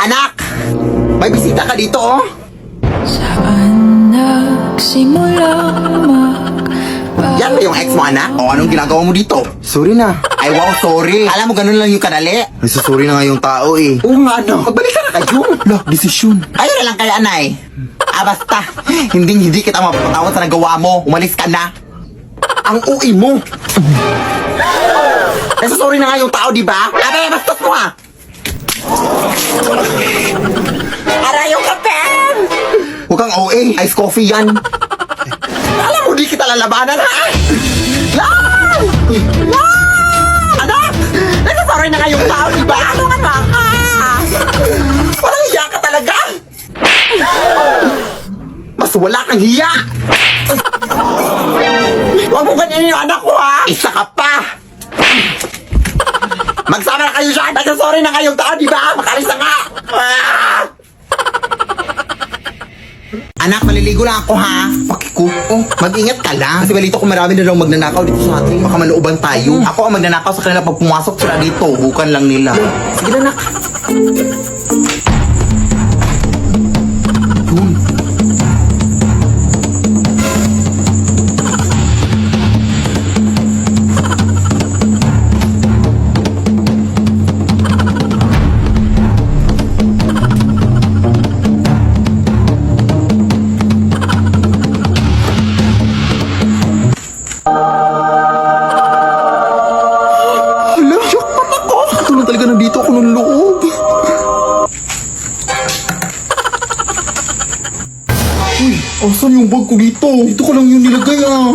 Anak! May bisita ka dito, oh. Saan nagsimula Yan ba yung ex mo, anak? O anong ginagawa mo dito? Sorry na. Ay, wow, sorry. Alam mo, ganun lang yung kadali. Nagsasorry na nga yung tao, eh. Oo nga, no. Magbalik ka na kayo. Lah, desisyon. Ayun na lang kaya, anay. Basta. Hindi kita mapapatawad sa nagawa mo. Umalis ka na. Ang ui mo. Nagsasorry na nga yung tao, di ba? Abay, bastos mo, ha. Aray yung kape! Huwag kang OA. Ice coffee yan. Alam mo, di kita lalabanan, ha? Lan! Lan! Anak! Nagsasorry na kayong tao, di ba? Ano ka na? Walang hiya ka talaga! Mas wala kang hiya! Huwag mo ganyan yung anak ko, ha? Isa ka pa! Magsama na kayo siya! Nagsasorry na kayong tao, di ba? Makalis na nga! Ah! Anak, maliligo lang ako, ha? Pakikuko. Mag-ingat ka lang. Kasi balito ko marami na lang magnanakaw dito sa atin. Baka maluuban tayo. Ako ang magnanakaw sa kanila pag pumasok sila dito. Bukan lang nila. Sige na, anak. Yun. Hala, jackpot ako! Ito lang talaga nandito ako ng loob. Uy, asan yung bag ko dito? Dito ko lang yung nilagay, ah.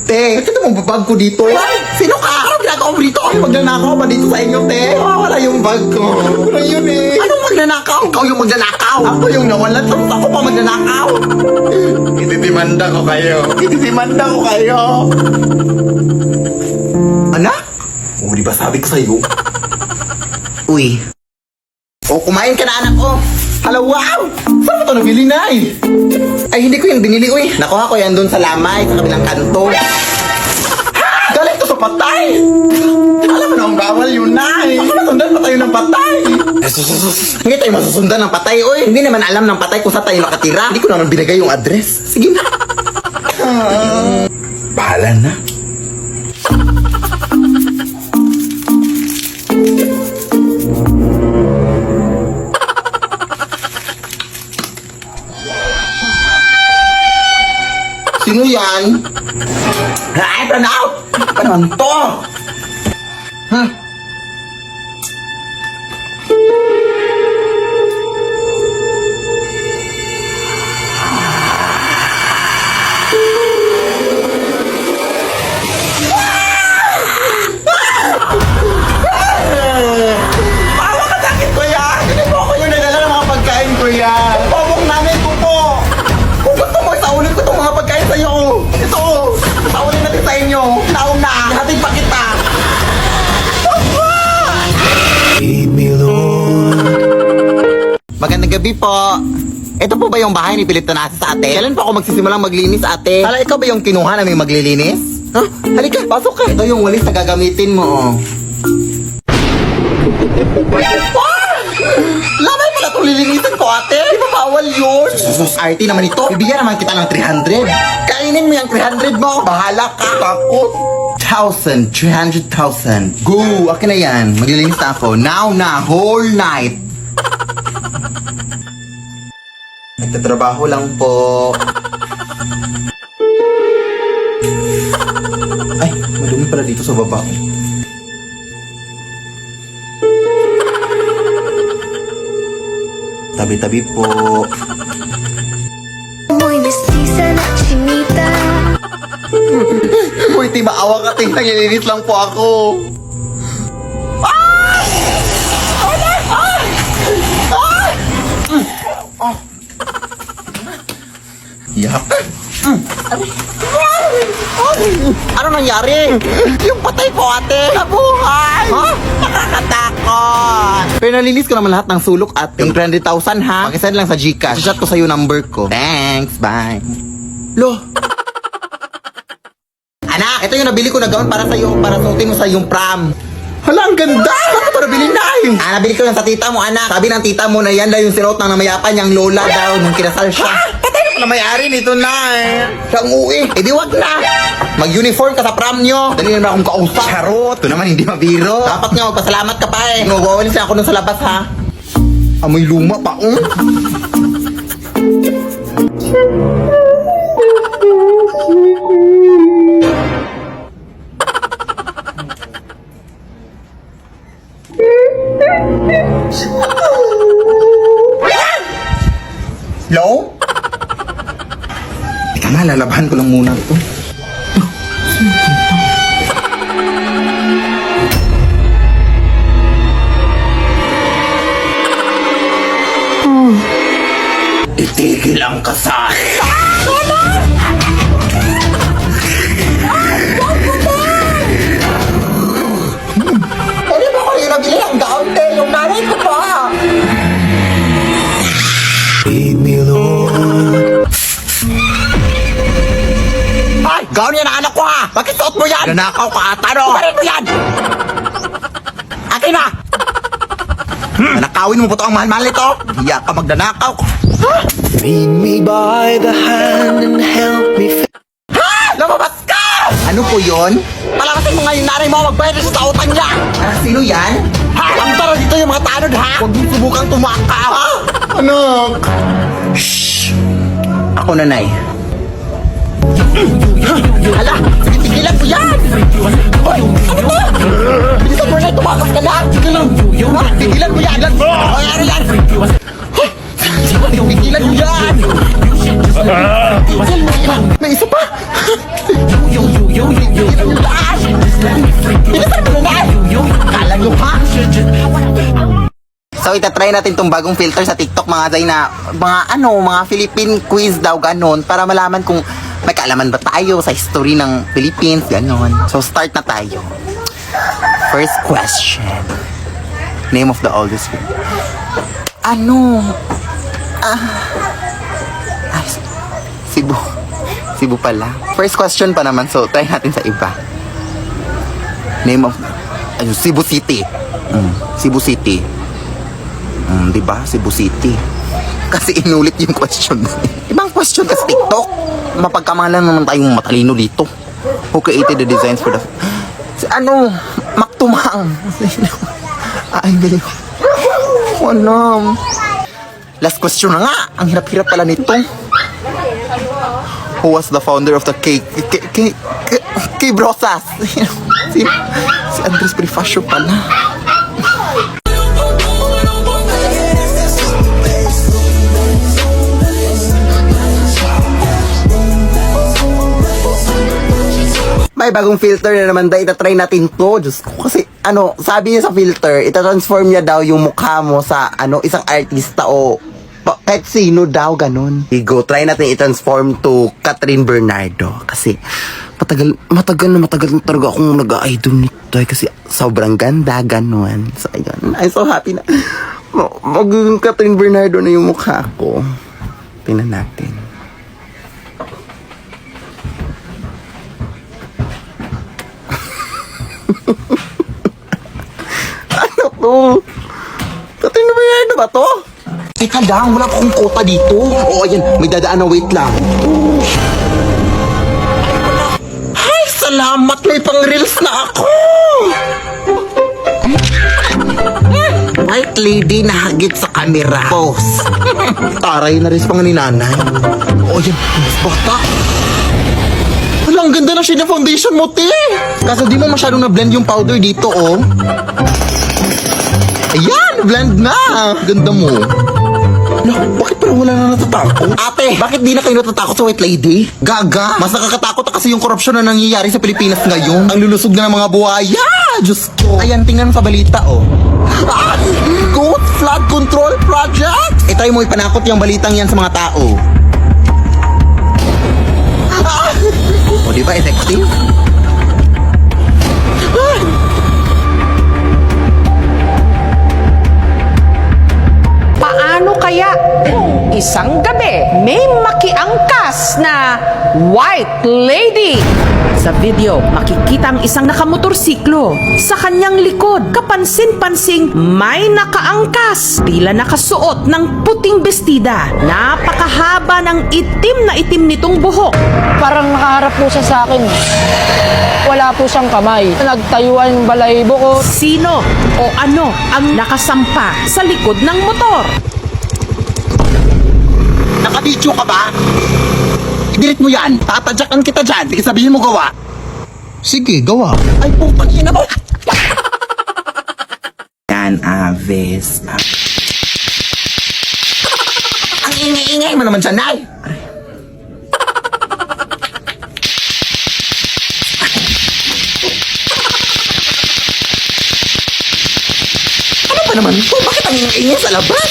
Te, bakit mo bag ko dito? Ay, sino ka? Anong ginagawa mo dito? Ay, magnanakaw ba dito sa inyo, te? Wala yung bag ko. Wala yun, eh. Anong magnanakaw? Ikaw yung magnanakaw. Ako yung nawalan. Tapos ako pa magnanakaw. Itidimanda ko kayo. Itidimanda ko kayo. Anak? O, di ba sabi ko sa'yo? Uy. O, kumain ka na, anak ko. Hala, wow! Saan mo ito nabili, Nay? Ay, hindi ko yung binili, uy. Nakuha ko yan doon sa lamay, sa kabilang kanto. Ha! Galing to sa patay! Alam mo na, ang bawal yun, Nay. Masusundan pa tayo ng patay. Hindi tayo masusundan ng patay, uy. Hindi naman alam ng patay kung saan tayo nakatira. Hindi ko naman binigay yung address. Sige na. Bahala na. Sino yan? Ay, Pranaw! Ano naman to? Huh? Bawa ka sakit, kuya! Hindi po ako yung nagdala ng mga pagkain, kuya! Bobok namin po po! Kung gusto mo, isaulin ko itong mga pagkain sa'yo! Ito! Isaulin natin sa inyo! Naong na! Hatid pa kita! Magandang gabi po! Ito po ba yung bahay ni Pilip Tanasa sa ate? Kailan po ako magsisimulang maglinis, ate? Hala, ikaw ba yung kinuha namin maglilinis? Huh? Halika, pasok ka! Ito yung walis na gagamitin mo, oh. Lamay pala itong lilinisin ko, ate. Di ba bawal yun? Sus, RT naman ito. Bibigyan naman kita ng 300. Kainin mo yung 300 mo. Bahala ka. Takot. 300,000. Go! Akin na yan. Maglilinis na ako. Now na. Whole night. Nagtatrabaho lang po. Ay, madumi pala dito sa baba. Tabi-tabi po. Muy mestiza na chinita. Uy, di maawa ka, ting. Naglilinis lang po ako. Ay! Ay! Ay! Ay! Yak. Ano nangyari? Yung patay ko, ate. Nabuhay! Ha? Nakakatakot! Pero nalinis ko naman lahat ng sulok at yung 300,000, ha? Pakisend lang sa Gcash. Shot ko sa'yo number ko. Thanks, bye. Lo! Anak, ito yung nabili ko na gown para sa'yo, para suotin mo sa yung prom. Hala, ang ganda! ito nabili na eh. Nabili ko lang sa tita mo, anak. Sabi ng tita mo na yan daw yung sinuot ng namayapan niyang lola daw nung kinasal siya. Patay na pala may-ari nito na eh. Siya ang uwi. Eh di wag na. Mag-uniform ka sa prom nyo. Dali naman akong kausap. Charot. Ito naman hindi mabiro. Dapat nga magpasalamat ka pa eh. Nag-wawalis na ako nun sa labas ha. Amoy luma pa Hello? Teka nga, lalabahan ko lang muna ito. Itigil ang kasal. Ano ba ko yung nabili ang gaunte? Yung nanay ko pa. Lead me, Lord. Ay! Gaon yan ang anak ko ha! Bakit suot mo yan? Nanakaw ka ata no? Kumarin mo yan! Akin na! Nanakawin mo po ito ang mahal-mahal nito? Hiya ka magdanakaw. Lead me by the hand and help me Ha! Lumabas ka! Ano po yun? Palakasin mo nga yung nanay mo magbayad sa utang niya! Sino yan? Ha? Ang tara dito yung mga tanod ha! Huwag mo subukang tumaka ha! Anak! Shhh! Ako nanay. Hala! Sige, tigilan mo yan! Hoy! Ano to? Bilisan mo na, tumakas ka na! Sige lang! Ha? Tigilan mo yan! Hoy, ano yan? Hoy! Tigilan mo yan! May isa pa! Tigilan mo yan! Bilisan mo na! Kala nyo ha? So itatry natin tong bagong filter sa TikTok mga Zay na mga Philippine quiz daw ganon para malaman kung may kaalaman ba tayo sa history ng Philippines ganon. So start na tayo. First question. Name of the oldest film. Cebu pala. First question pa naman so try natin sa iba. Name of Cebu City. Cebu City. Diba? Cebu City. Kasi inulit yung question. Ibang question kasi TikTok. Mapagkamalan naman tayong matalino dito. Who created the designs for the... Maktumang. Ay, galing. Last question na nga. Ang hirap-hirap pala nito. Who was the founder of the K Brosas? Si Andres Bonifacio pala. May bagong filter na naman daw, itatry natin to. Diyos ko, kasi sabi niya sa filter, itatransform niya daw yung mukha mo sa isang artista o kahit sino daw, ganun. Go, try natin i-transform to Catherine Bernardo. Kasi matagal na talaga akong nag-idol nito kasi sobrang ganda, ganun. So, ayun. I'm so happy na magiging Catherine Bernardo na yung mukha ko. Tingnan natin. Ano to? Catherine Bernardo ba to? Teka lang, wala akong kota dito. Oo, ayan, may dadaan na wait lang. Ay, salamat, may pang-reels na ako. White lady na hagit sa camera. Pose. Taray na rin pa nga ni nanay. Oo, ayan, mas bata. Wala, ang ganda na siya ng foundation mo, te. Kaso di mo masyadong na-blend yung powder dito, oh. Ayan, blend na. Ganda mo. No, bakit parang wala na natatakot? Ate, bakit di na kayo natatakot sa white lady? Gaga, mas nakakatakot kasi yung korupsyon na nangyayari sa Pilipinas ngayon. Ang lulusog na ng mga buhaya. Diyos ko. Ayan, tingnan sa balita, oh. Goat Flood Control Project. Try mo ipanakot yung balitang yan sa mga tao. O, di ba effective? Paano kaya Isang gabi, may makiangkas na white lady. Sa video, makikita ang isang nakamotorsiklo. Sa kanyang likod, kapansin-pansing may nakaangkas. Tila nakasuot ng puting bestida. Napakahaba ng itim nitong buhok. Parang nakaharap po siya sa akin. Wala po siyang kamay. Nagtayuan yung balahibo ko. Sino o ano ang nakasampa sa likod ng motor? Nakabidyo ka ba? I-delete mo yan. Tatadyakan kita dyan. Sige, sabihin mo gawa. Sige, gawa. Ay, putang ina mo. Yan, Aves. Ang ingay-ingay mo naman dyan, Nay. Ano ba naman ito? Bakit ang ingay-ingay sa labas?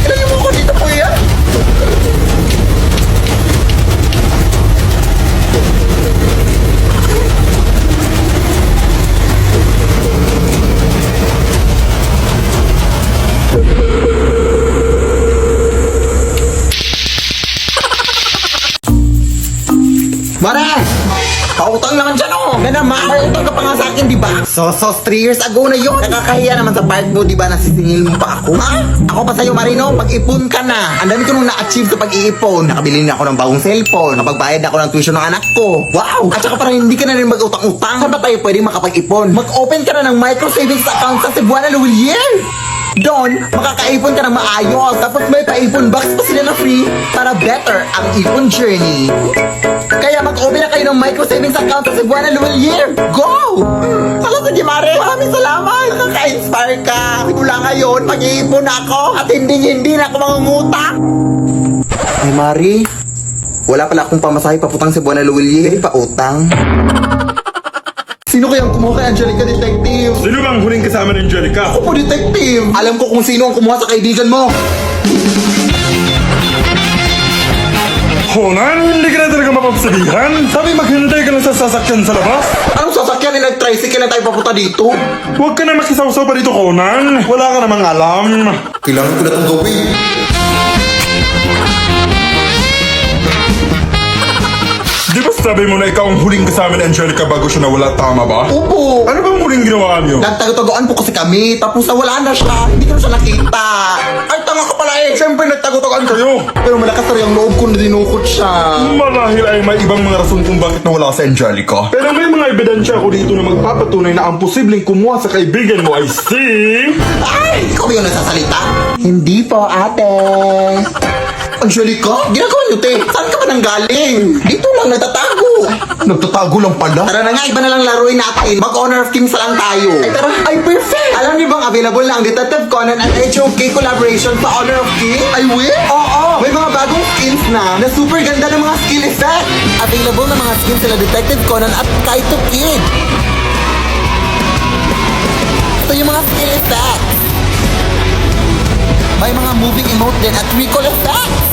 Ilagay mo ako dito, kuya. Mara! Pautang naman dyan, oh! Ganda, may utang ka pa nga sa akin, di ba? So, 3 years ago na yun. Nakakahiya naman sa part mo, di ba? Nasisingil mo pa ako. Ha? Ako pa sa'yo, Marino, pag-ipon ka na. Ang dami ko nung na-achieve sa pag-iipon. Nakabili na ako ng bagong cellphone. Nakapagbayad ako ng tuition ng anak ko. Wow! At saka parang hindi ka na rin mag-utang-utang. Saan ba tayo pwedeng makapag-ipon? Mag-open ka na ng micro savings account sa Cebuana Luwilier. Doon, makakaipon ka ng maayos. Tapos may pa-ipon box pa sila na free para better ang ipon journey. Kaya mag-open na kayo ng micro savings account sa Cebuana Luwilier. Go! Alam sige, Mare, maraming salamat. Nakaka-inspire ka. Mula ngayon, mag-iipon ako at hindi na ako mangungutang. Ay, Mari, wala pala akong pamasahe papuntang Cebuana Luwilier. Pautang. Sino kayang kumuha kay Angelica, Detective? Sino bang huling kasama ni Angelica? Ako po, Detective. Alam ko kung sino ang kumuha sa kaibigan mo. Conan, hindi ka na talaga mapapsabihan? Sabi maghintay ka lang sa sasakyan sa labas? Anong sasakyan na nag-tricycle na tayo papunta dito? Huwag ka na makisawsaw pa dito, Conan. Wala ka namang alam. Kailangan ko na itong gawin. Di ba sabi mo na ikaw ang huling kasama ni Angelica bago siya nawala, tama ba? Opo. Ano bang huling ginawa niyo? Nagtago-tagoan po kasi kami, tapos nawala na siya. Hindi ko na siya nakita. Ay, tanga ka pala eh. Siyempre nagtago-tagoan kayo. Pero malakas na rin ang loob ko na dinukot siya. Marahil ay may ibang mga rason kung bakit nawala si Angelica. Pero may mga ebidensya ako dito na magpapatunay na ang posibleng kumuha sa kaibigan mo ay si... Ay, ikaw ba yung nagsasalita? Hindi po, ate. Angelica, ginagawa niyo, te. Saan ka ba nanggaling? Dito lang nagtatago. Nagtatago lang pala? Tara na nga, iba na lang laruin natin. Mag-Honor of Kings lang tayo. Ay, tara. Ay, perfect. Alam niyo bang available na ang Detective Conan at HOK collaboration sa Honor of Kings? Ay, wait? Oo. May mga bagong skins na super ganda ng mga skill effect. Available na mga skins sila Detective Conan at Kaito Kid. Ito yung mga skill effects. May mga moving emote din at recall effects.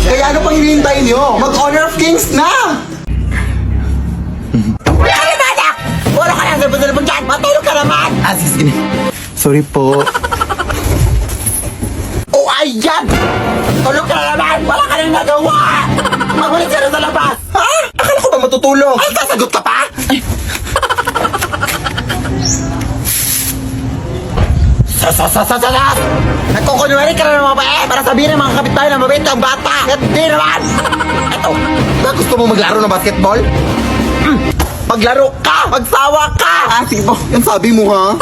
Kaya ano pang hinihintay nyo? Mag-Honor of Kings na! Ano ba, anak? Wala ka lang salapon dyan! Matulog ka naman! Ah, sige. Sorry po. Oh, ayan! Tulog ka na naman! Wala ka nang nagawa! Magulit ka na sa labas! Ha? Akala ko ba matutulog? Ay, sasagot ka pa? Ay. Nagkukunwari ka na ng mga bae para sabihin ng mga kapitbahay na mabait ang bata. At di naman. Eto, ba gusto mo maglaro ng basketball? Maglaro ka! Magsawa ka! Ah, sige po. Yan sabi mo, ha?